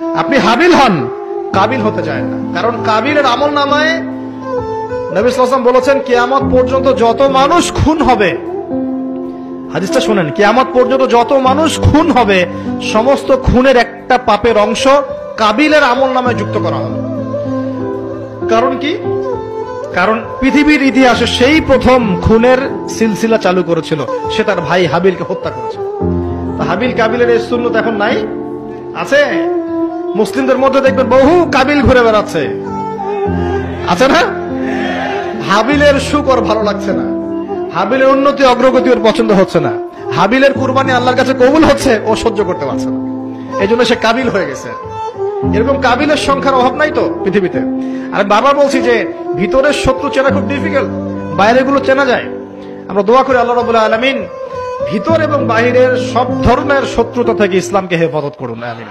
আপনি হাবিল হন, কাবিল হতে চায় না। কারণ কাবিলের আমল নামায় নবী সাল্লাল্লাহু আলাইহি ওয়াসাল্লাম বলেছেন কিয়ামত পর্যন্ত যত মানুষ খুন হবে, হাদিসটা শুনেন, কিয়ামত পর্যন্ত যত মানুষ খুন হবে সমস্ত খুনের একটা পাপের অংশ কাবিলের আমল নামায় যুক্ত করা হবে। কারণ কি? কারণ পৃথিবীর ইতিহাসে সেই প্রথম খুনের সিলসিলা চালু করেছিল, সে তার ভাই হাবিলকে হত্যা করেছে। হাবিল কাবিলের এই সুন্নত এখন নাই, আছে? মুসলিমদের মধ্যে দেখবেন বহু কাবিল ঘুরে বেড়াচ্ছে, আছে না? হাবিলের সুখ ওর ভালো লাগছে না, হাবিলের উন্নতি অগ্রগতি ওর পছন্দ হচ্ছে না, হাবিলের কুরবানি আল্লাহর কাছে কবুল হচ্ছে, ও সহ্য করতে পারছে না, এই জন্য সে কাবিল হয়ে গেছে। এরকম কাবিলের সংখ্যার অভাব নাই তো পৃথিবীতে। আর বারবার বলছি যে ভিতরের শত্রু চেনা খুব ডিফিকাল্ট, বাইরে গুলো চেনা যায়। আমরা দোয়া করি আল্লাহ রাব্বুল আলামিন ভিতর এবং বাহিরের সব ধরনের শত্রুতা থেকে ইসলামকে হেফাজত করুন, আমিন।